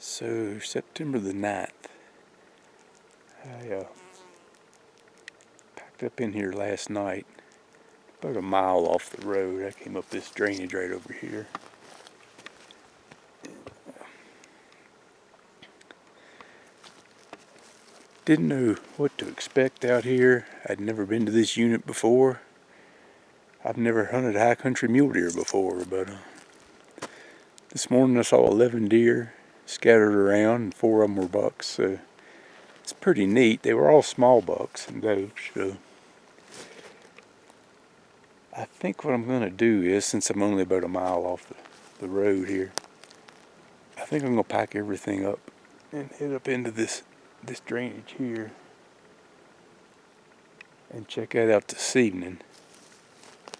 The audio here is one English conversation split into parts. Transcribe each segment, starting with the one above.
So, September the 9th, I packed up in here last night, about a mile off the road. I came up this drainage right over here. Didn't know what to expect out here. I'd never been to this unit before. I've never hunted high country mule deer before, but this morning I saw 11 deer scattered around, and 4 of them were bucks, so it's pretty neat. They were all small bucks and does, so I think what I'm going to do is, since I'm only about a mile off the road here, I think I'm going to pack everything up and head up into this drainage here and check that out this evening.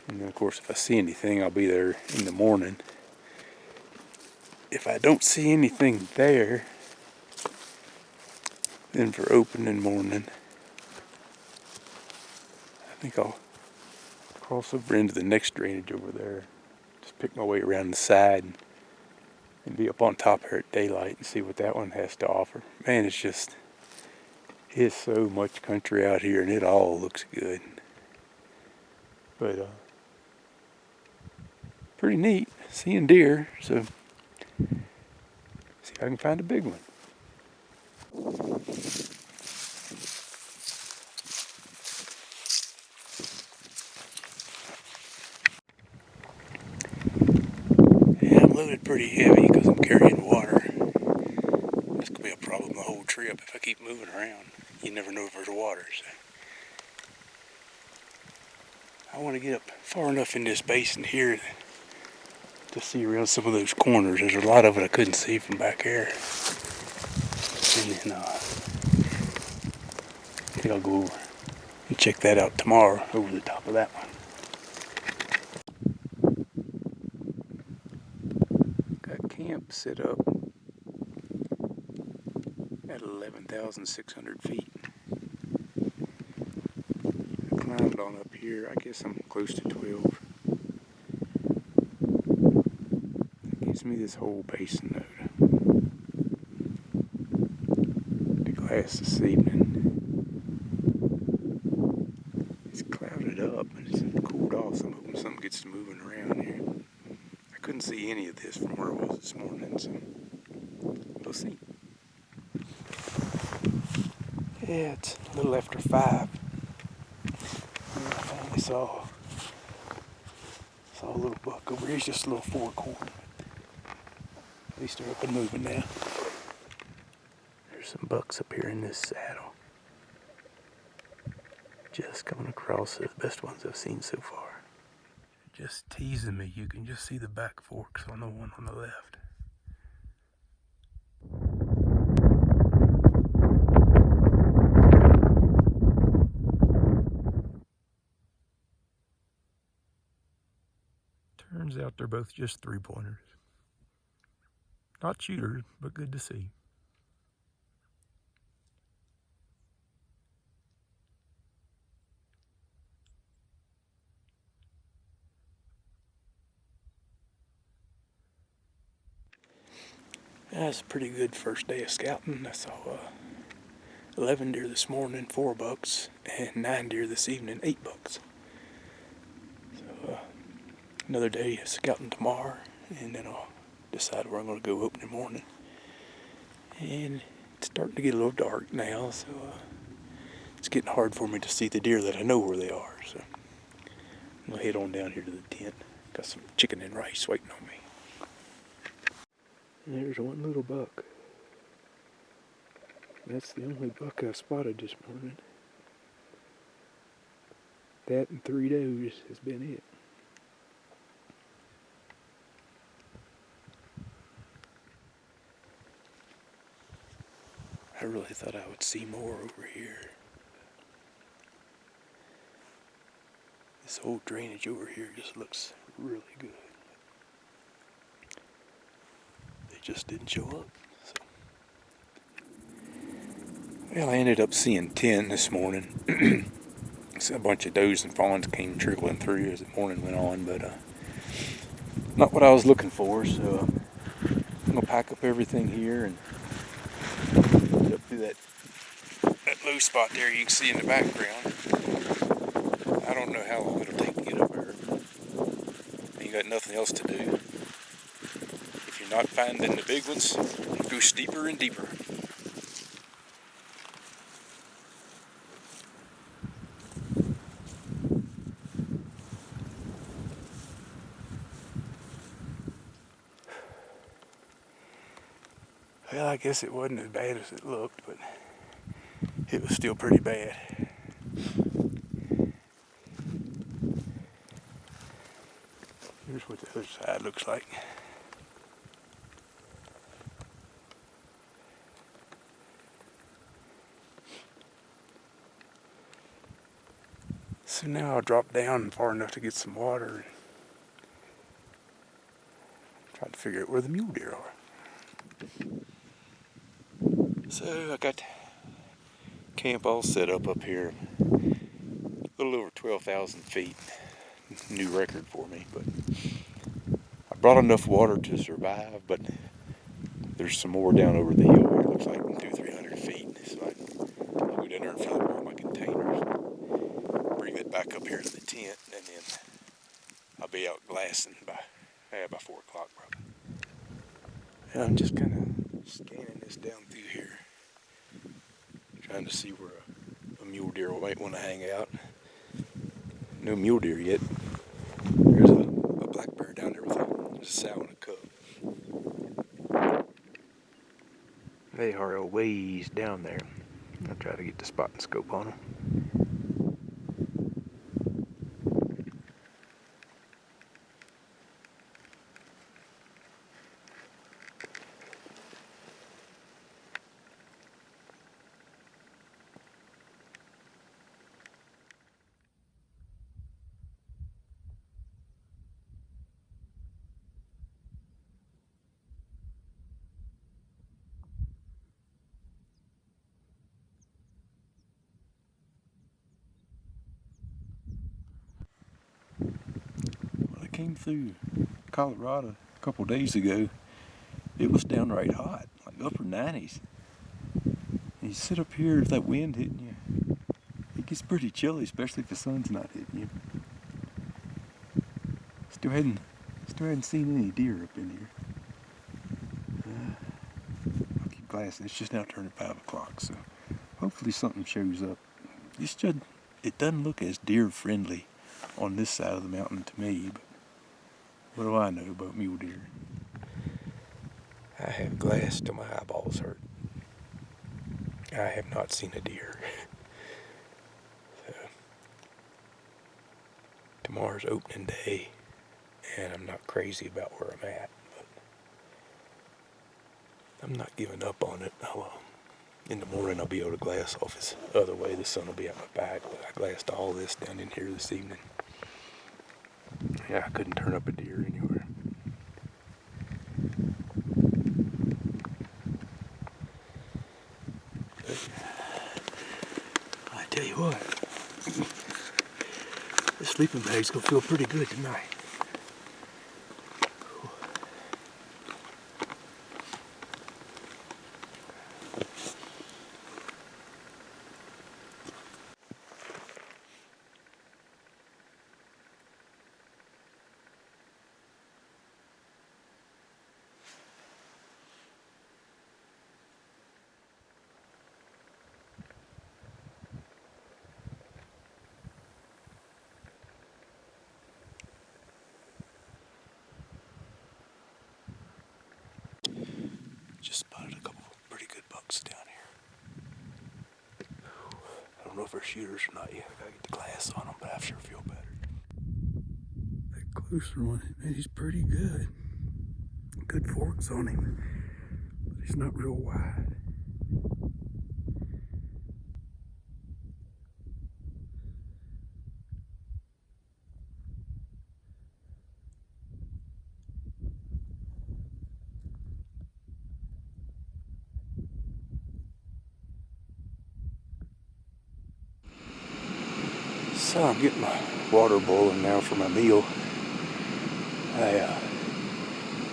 And then, of course, if I see anything, I'll be there in the morning. If I don't see anything there, then for opening morning, I think I'll cross over into the next drainage over there. Just pick my way around the side and be up on top here at daylight and see what that one has to offer. Man, it's so much country out here, and it all looks good. But pretty neat seeing deer, so see if I can find a big one. Yeah, I'm loaded pretty heavy because I'm carrying water. That's going to be a problem the whole trip if I keep moving around. You never know if there's water, so I want to get up far enough in this basin here to see around some of those corners. There's a lot of it I couldn't see from back here. And then I think I'll go over and check that out tomorrow over the top of that one. Got camp set up at 11,600 feet. I climbed on up here. I guess I'm close to 12. Gives me this whole basin though to glass this evening. It's clouded up and it's cooled off, so I'm hoping something gets moving around here. I couldn't see any of this from where I was this morning, so we'll see. Yeah, it's a little after 5. And I finally saw a little buck over here. He's just a little 4-corn. At least they're up and moving now. There's some bucks up here in this saddle. Just coming across. They're the best ones I've seen so far. Just teasing me. You can just see the back forks on the one on the left. Turns out they're both just 3-pointers. Not shooters, but good to see. That's a pretty good first day of scouting. I saw 11 deer this morning, 4 bucks, and 9 deer this evening, 8 bucks. So another day of scouting tomorrow, and then I'll decide where I'm going to go opening morning. And it's starting to get a little dark now, so it's getting hard for me to see the deer that I know where they are. So I'm going to head on down here to the tent. Got some chicken and rice waiting on me. And there's one little buck. That's the only buck I spotted this morning. That and 3 does has been it. I really thought I would see more over here. This whole drainage over here just looks really good. They just didn't show up. Well, I ended up seeing 10 this morning. So a bunch of does and fawns came trickling through as the morning went on, but not what I was looking for, so I'm going to hike up everything here and up through that low spot there you can see in the background. I don't know how long it'll take to get up there. You got nothing else to do. If you're not finding the big ones, go steeper and deeper. Well, I guess it wasn't as bad as it looked, but it was still pretty bad. Here's what the other side looks like. So now I'll drop down far enough to get some water and try to figure out where the mule deer are. So I got camp all set up here, a little over 12,000 feet, new record for me, but I brought enough water to survive, but there's some more down over the hill here, it looks like 200-300 feet, so I'll go down there and fill up all my containers, bring it back up here to the tent, and then I'll be out glassing by 4 o'clock probably. And I'm just kind of scanning this down through here, trying to see where a mule deer might want to hang out. No mule deer yet. There's a black bear down there with a sow and a cub. They are a ways down there. I'll try to get the spot and scope on them. Came through Colorado a couple days ago. It was downright hot, like upper 90s. And you sit up here with that wind hitting you, it gets pretty chilly, especially if the sun's not hitting you. Still hadn't seen any deer up in here. I'll keep glassing. It's just now turning 5 o'clock, so hopefully something shows up. It doesn't look as deer friendly on this side of the mountain to me, but what do I know about mule deer? I have glass till my eyeballs hurt. I have not seen a deer. So, tomorrow's opening day, and I'm not crazy about where I'm at, but I'm not giving up on it. In the morning I'll be able to glass off this other way. The sun will be at my back, but I glassed all this down in here this evening. Yeah, I couldn't turn up a deer anywhere. But I tell you what, this sleeping bag's gonna feel pretty good tonight. Just spotted a couple pretty good bucks down here. I don't know if they're shooters or not yet. I gotta get the glass on them, but I sure feel better. That closer one, man, he's pretty good. Good forks on him, but he's not real wide. So I'm getting my water boiling now for my meal. I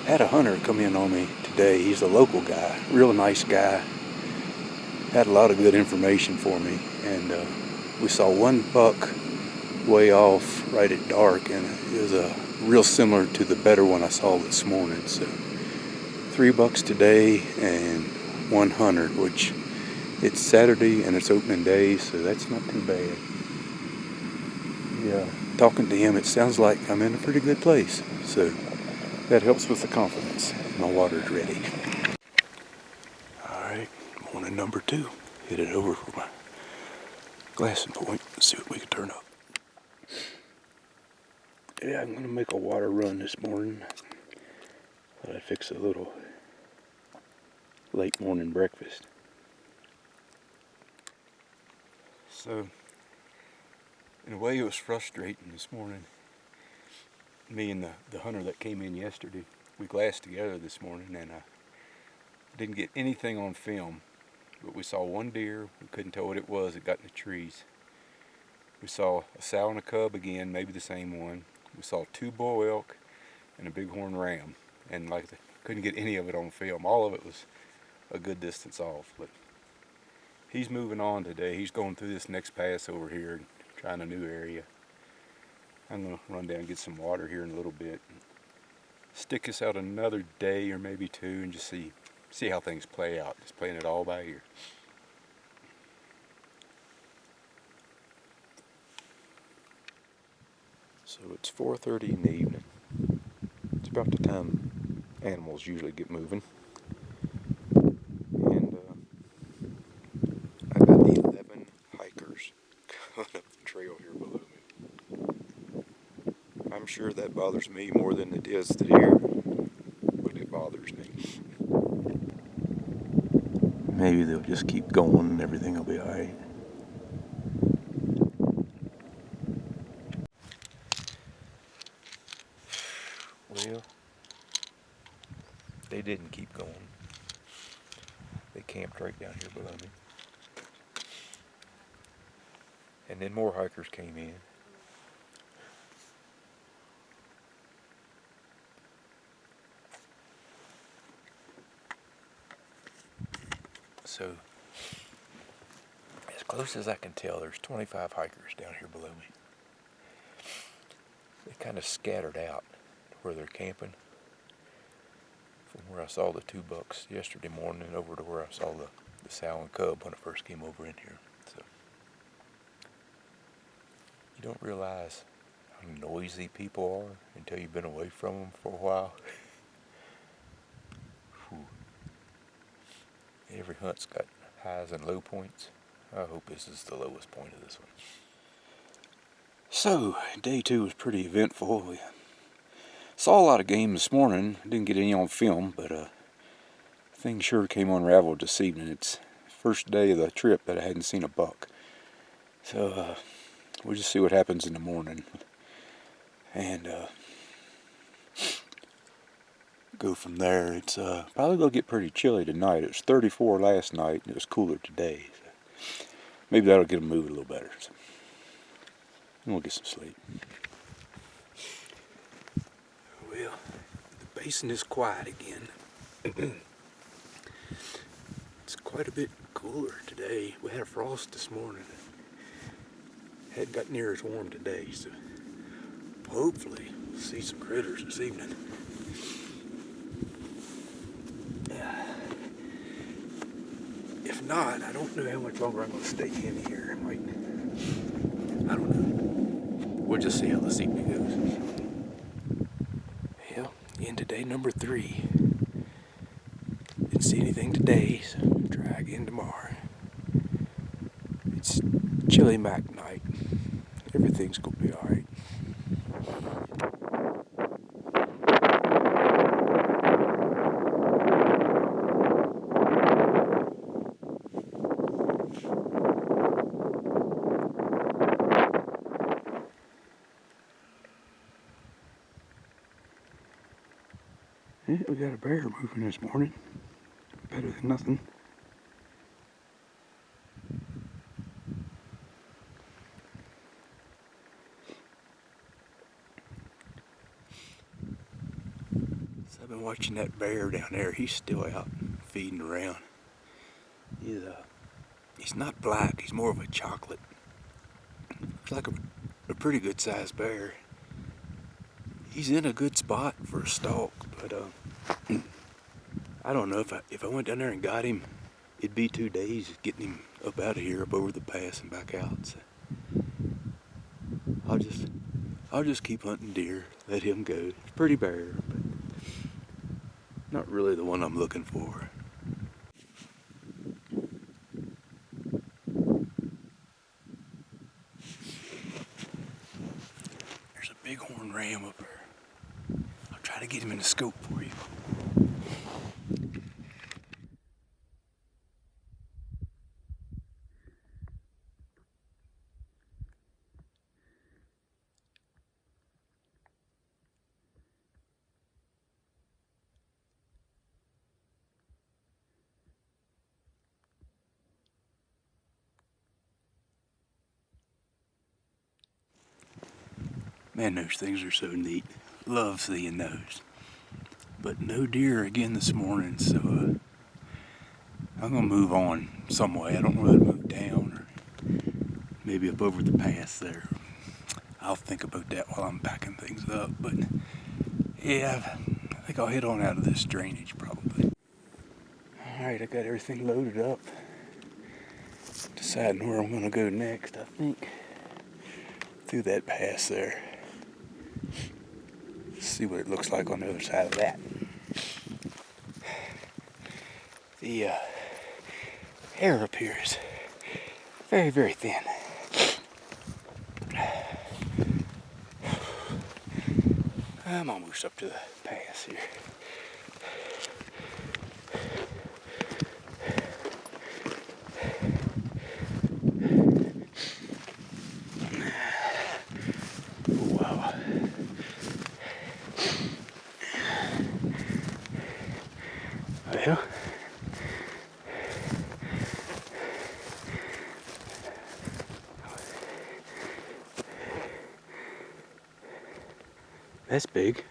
Had a hunter come in on me today. He's a local guy, real nice guy. Had a lot of good information for me, and we saw one buck way off right at dark, and it was real similar to the better one I saw this morning. So 3 bucks today and 100, which it's Saturday and it's opening day, so that's not too bad. Yeah, talking to him, it sounds like I'm in a pretty good place, so that helps with the confidence. My water's ready. Alright, morning number 2. Headed over for my glassing point. Let's see what we can turn up. Yeah, I'm going to make a water run this morning. Thought I'd fix a little late morning breakfast. So, in a way it was frustrating this morning. Me and the hunter that came in yesterday, we glassed together this morning, and I didn't get anything on film. But we saw one deer, we couldn't tell what it was, it got in the trees. We saw a sow and a cub again, maybe the same one. We saw 2 bull elk and a bighorn ram, and couldn't get any of it on film. All of it was a good distance off, but he's moving on today. He's going through this next pass over here and trying a new area. I'm going to run down and get some water here in a little bit. Stick this out another day or maybe 2 and just see how things play out. Just playing it all by ear. So it's 4:30 in the evening. It's about the time animals usually get moving. And I got 11 hikers coming up the trail here below me. I'm sure that bothers me more than it is the deer, but it bothers me. Maybe they'll just keep going and everything will be alright. Well, they didn't keep going. They camped right down here below me. And then more hikers came in. So, as close as I can tell, there's 25 hikers down here below me. They kind of scattered out where they're camping. From where I saw the 2 bucks yesterday morning over to where I saw the sow and cub when I first came over in here. So, you don't realize how noisy people are until you've been away from them for a while. Every hunt's got highs and low points. I hope this is the lowest point of this one. So, day 2 was pretty eventful. We saw a lot of game this morning. Didn't get any on film, but things sure came unraveled this evening. It's the first day of the trip that I hadn't seen a buck. So, we'll just see what happens in the morning. And go from there. It's probably going to get pretty chilly tonight. It was 34 last night, and it was cooler today. So maybe that'll get them moving a little better. So we'll get some sleep. Well, the basin is quiet again. It's quite a bit cooler today. We had a frost this morning. Hadn't got near as warm today, so hopefully we'll see some critters this evening. If not, I don't know how much longer I'm going to stay in here. I don't know. We'll just see how this evening goes. Well, into day number 3. Didn't see anything today, so try again tomorrow. It's chilly Mac night. Everything's going to be alright. Yeah, we got a bear moving this morning. Better than nothing. So I've been watching that bear down there. He's still out feeding around. He's not black, he's more of a chocolate. Looks like a pretty good sized bear. He's in a good spot for a stalk, but I don't know if I went down there and got him, it'd be 2 days getting him up out of here, up over the pass and back out. So I'll just keep hunting deer, let him go. It's a pretty bear, but not really the one I'm looking for. There's a bighorn ram up there. I'll try to get him in the scope for you. Man, those things are so neat. Love seeing those. But no deer again this morning, so I'm gonna move on some way. I don't know whether to move down or maybe up over the pass there. I'll think about that while I'm packing things up. But yeah, I think I'll head on out of this drainage probably. Alright, I got everything loaded up. Deciding where I'm gonna go next, I think. Through that pass there. See what it looks like on the other side of that. The air up here is very, very thin. I'm almost up to the pass here. Wow. Well, that's big.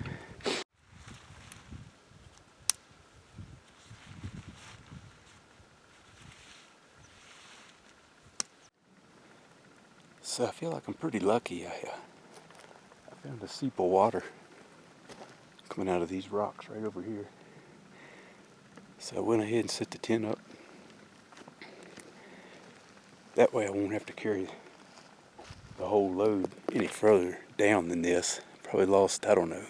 So I feel like I'm pretty lucky. I found a seep of water coming out of these rocks right over here. So I went ahead and set the tent up. That way I won't have to carry the whole load any further down than this. Probably lost, I don't know,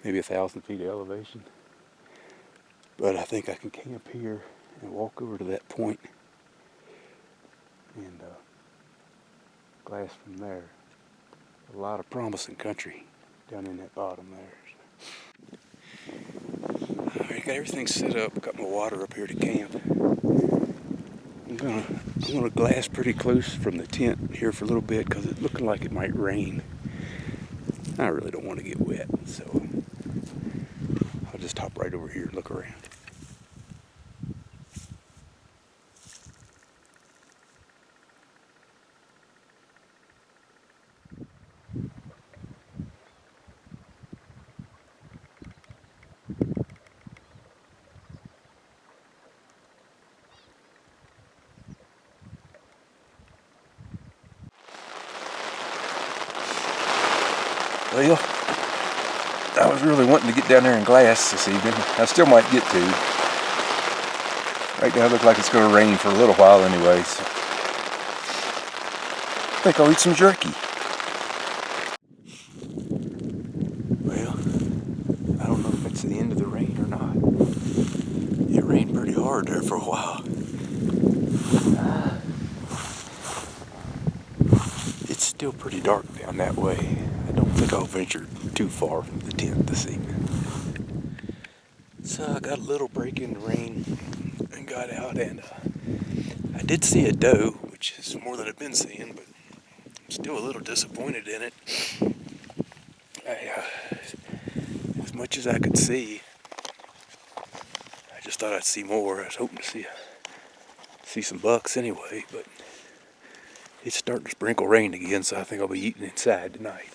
maybe 1,000 feet of elevation. But I think I can camp here and walk over to that point and glass from there. A lot of promising country down in that bottom there. Alright, got everything set up, got my water up here to camp. I'm gonna glass pretty close from the tent here for a little bit because it's looking like it might rain. I really don't want to get wet, so I'll just hop right over here and look around. Well, I was really wanting to get down there and glass this evening. I still might get to. Right now it looks like it's going to rain for a little while anyway, so I think I'll eat some jerky. Well, I don't know if it's the end of the rain or not. It rained pretty hard there for a while. It's still pretty dark down that way. I don't think I'll venture too far from the tent this evening. So I got a little break in the rain and got out, and I did see a doe, which is more than I've been seeing, but I'm still a little disappointed in it. As much as I could see, I just thought I'd see more. I was hoping to see some bucks anyway, but it's starting to sprinkle rain again, so I think I'll be eating inside tonight.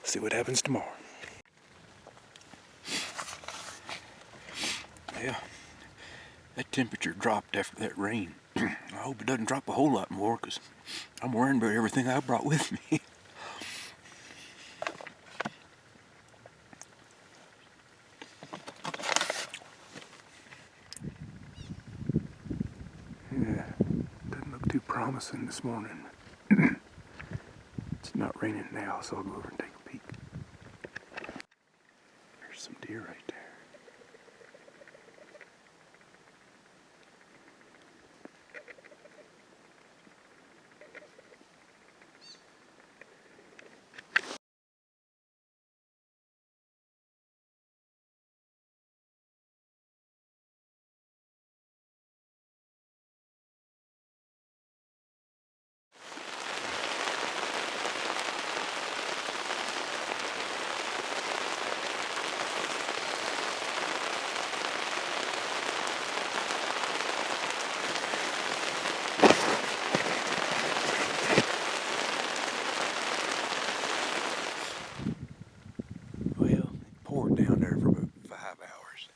See what happens tomorrow. Yeah, that temperature dropped after that rain. I hope it doesn't drop a whole lot more, because I'm worrying about everything I brought with me. Yeah, doesn't look too promising this morning. It's not raining now, so I'll go over and take a peek. There's some deer right there. Well, it poured down there for about 5 hours.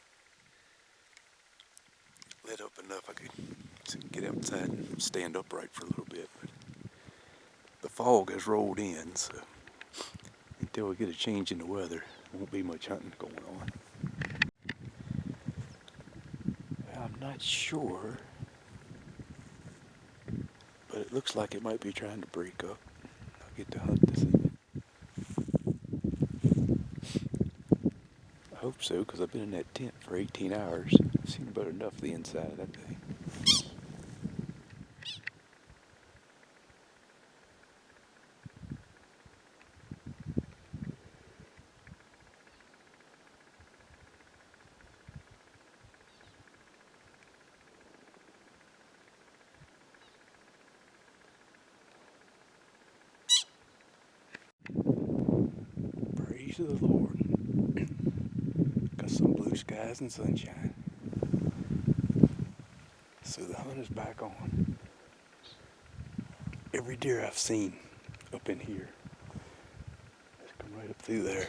Lit up enough I could get outside and stand upright for a little bit. But the fog has rolled in, so until we get a change in the weather, there won't be much hunting going on. I'm not sure, but it looks like it might be trying to break up. I'll get to hunt this evening. I hope so, because I've been in that tent for 18 hours. I've seen about enough of the inside of that thing. Praise the Lord. Got some blue skies and sunshine. So the hunt is back on. Every deer I've seen up in here has come right up through there.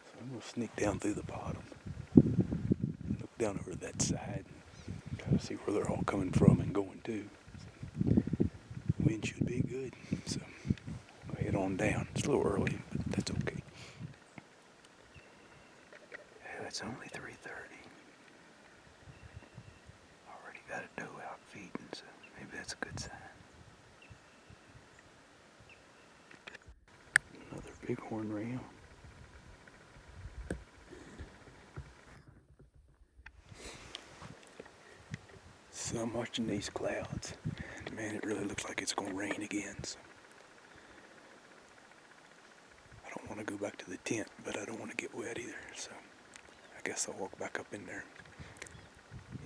So I'm going to sneak down through the bottom. Look down over that side. Try to see where they're all coming from and going to. So, wind should be good. So I'll head on down. It's a little early, but that's okay. Yeah, it's only 3:30. Already got a doe out feeding, so maybe that's a good sign. Another bighorn ram. So I'm watching these clouds, and man, it really looks like it's going to rain again. So I don't want to go back to the tent, but I don't want to get wet either. So I guess I'll walk back up in there.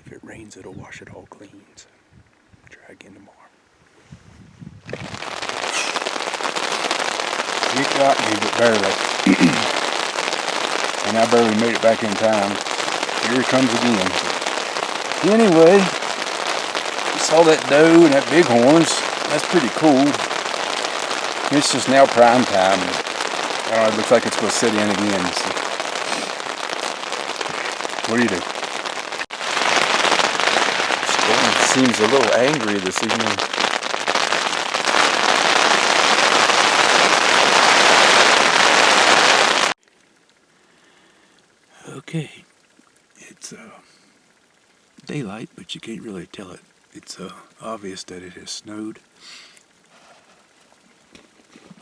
If it rains, it'll wash it all clean. So try again tomorrow. You got me, but barely. And I barely made it back in time. Here it comes again. Anyway, we saw that doe and that bighorns. That's pretty cool. It's just now prime time. It looks like it's going to set in again. So. What do you do? Storm seems a little angry this evening. Okay, it's daylight, but you can't really tell it. It's obvious that it has snowed,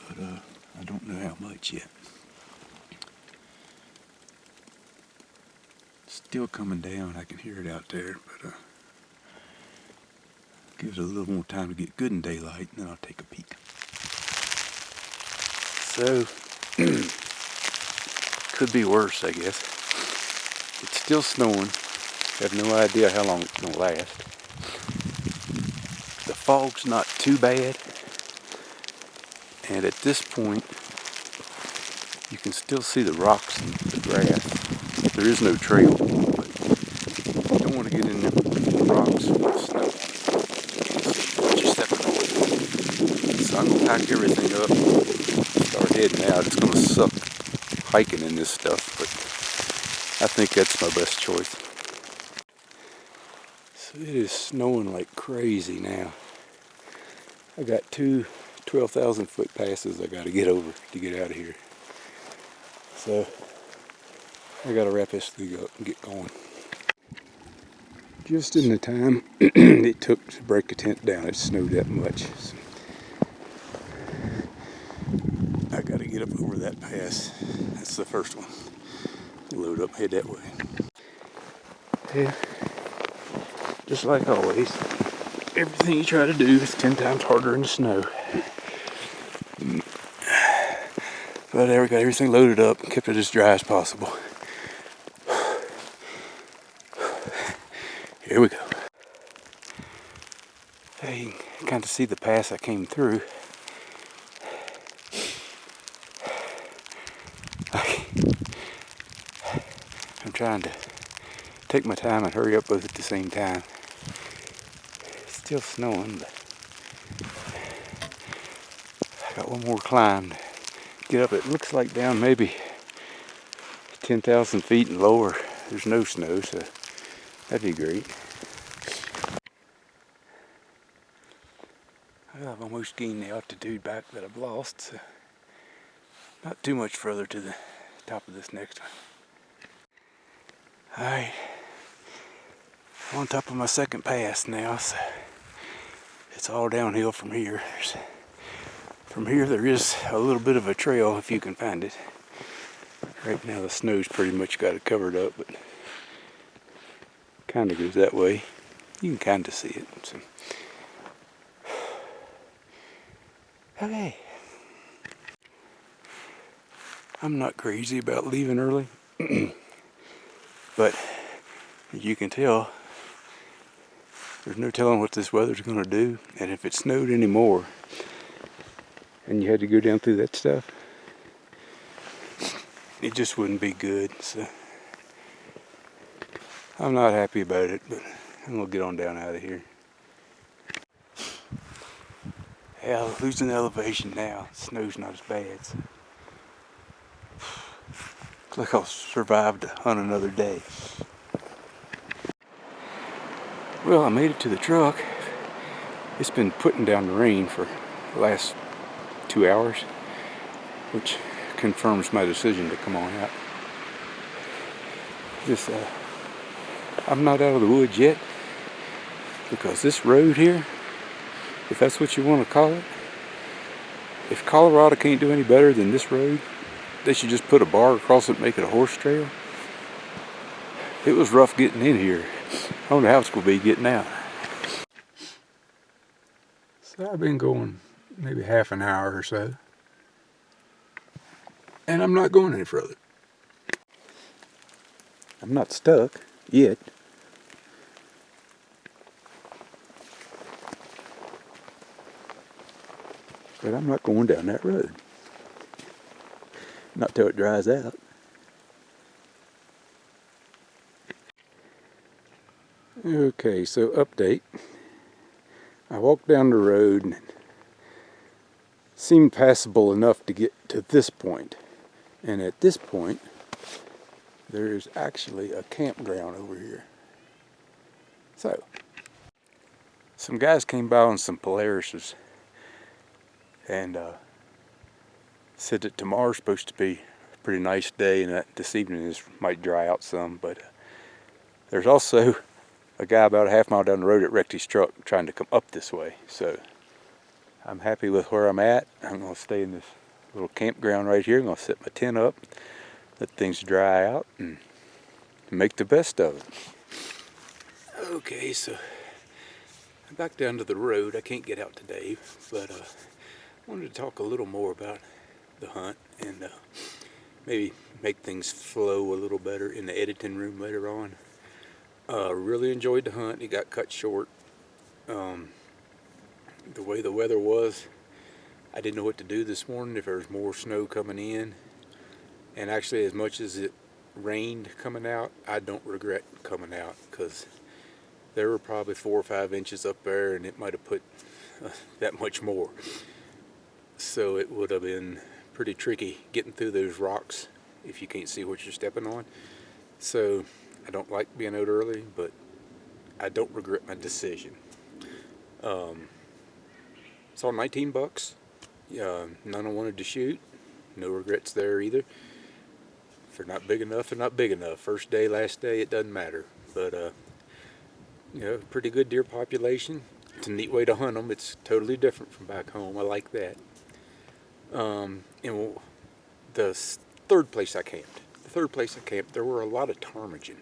but I don't know how much yet. Still coming down. I can hear it out there, but gives it a little more time to get good in daylight, and then I'll take a peek. So, could be worse, I guess. It's still snowing. Have no idea how long it's going to last. The fog's not too bad, and at this point you can still see the rocks and the grass. There is no trail, but you don't want to get in the rocks with snow on it. What you're stepping on. So I'm going to pack everything up, start heading out. It's going to suck hiking in this stuff, but I think that's my best choice. So it is snowing like crazy now. I got two 12,000 foot passes I got to get over to get out of here. So I got to wrap this thing up and get going. Just in the time it took to break the tent down, it snowed that much. So I got to get up over that pass. That's the first one. Load up, head that way. Yeah, just like always, everything you try to do is 10 times harder in the snow. But there we got everything loaded up and kept it as dry as possible. Here we go. Hey, you can kind of see the pass I came through. I'm trying to take my time and hurry up both at the same time. It's still snowing, but I got one more climb to get up. It looks like down maybe 10,000 feet and lower. There's no snow, so that'd be great. Well, I've almost gained the altitude back that I've lost, so not too much further to the top of this next one. Alright, on top of my second pass now, so it's all downhill from here. From here there is a little bit of a trail if you can find it. Right now the snow's pretty much got it covered up, but kind of goes that way. You can kind of see it. So. Okay. I'm not crazy about leaving early, but as you can tell, there's no telling what this weather's going to do, and if it snowed anymore and you had to go down through that stuff, it just wouldn't be good. So I'm not happy about it, but I'm going to get on down out of here. Yeah, losing elevation now. Snow's not as bad. So. Looks like I'll survive to hunt another day. Well, I made it to the truck. It's been putting down the rain for the last 2 hours, which confirms my decision to come on out. I'm not out of the woods yet, because this road here, if that's what you want to call it, if Colorado can't do any better than this road, they should just put a bar across it and make it a horse trail. It was rough getting in here. I don't know how it's going to be getting out. So I've been going maybe half an hour or so, and I'm not going any further. I'm not stuck yet. But I'm not going down that road. Not till it dries out. Okay, so update. I walked down the road and it seemed passable enough to get to this point. And at this point, there is actually a campground over here. So, some guys came by on some Polarises and said that tomorrow's supposed to be a pretty nice day and that this evening might dry out some, but there's also a guy about a half mile down the road that wrecked his truck trying to come up this way. So I'm happy with where I'm at. I'm going to stay in this little campground right here. I'm going to set my tent up, let things dry out, and make the best of it. Okay, so I'm back down to the road. I can't get out today, but I wanted to talk a little more about the hunt and maybe make things flow a little better in the editing room later on. Really enjoyed the hunt. It got cut short. The way the weather was, I didn't know what to do this morning, if there was more snow coming in. And actually, as much as it rained coming out, I don't regret coming out, because there were probably 4 or 5 inches up there, and it might have put that much more. So it would have been pretty tricky getting through those rocks if you can't see what you're stepping on. So I don't like being out early, but I don't regret my decision. Saw 19 bucks. None I wanted to shoot. No regrets there either. If they're not big enough, they're not big enough. First day, last day, it doesn't matter. But pretty good deer population. It's a neat way to hunt them. It's totally different from back home. I like that. And the third place I camped, there were a lot of ptarmigan.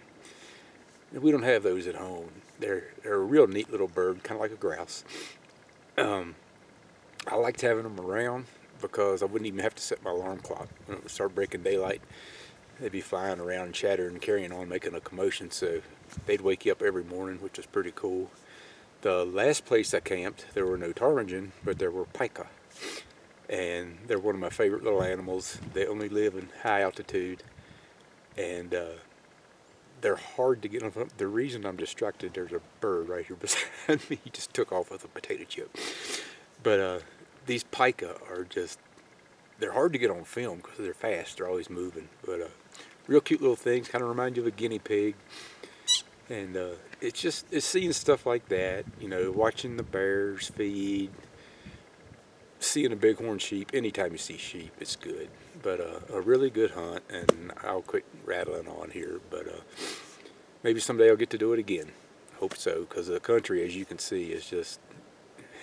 We don't have those at home. They're a real neat little bird, kind of like a grouse. I liked having them around because I wouldn't even have to set my alarm clock. When it would start breaking daylight, they'd be flying around and chattering and carrying on, making a commotion. So they'd wake you up every morning, which was pretty cool. The last place I camped, there were no ptarmigan, but there were pika. And they're one of my favorite little animals. They only live in high altitude. And they're hard to get on. The reason I'm distracted, there's a bird right here beside me. He just took off with a potato chip. But these pika are they're hard to get on film because they're fast. They're always moving. But real cute little things, kind of remind you of a guinea pig. And it's seeing stuff like that, watching the bears feed, seeing a bighorn sheep. Anytime you see sheep, it's good. But a really good hunt, and I'll quit rattling on here. But maybe someday I'll get to do it again. Hope so, because the country, as you can see, is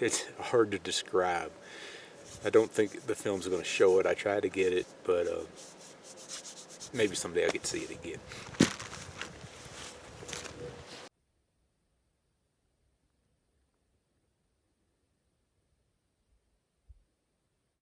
it's hard to describe. I don't think the film's going to show it. I tried to get it, but maybe someday I'll get to see it again.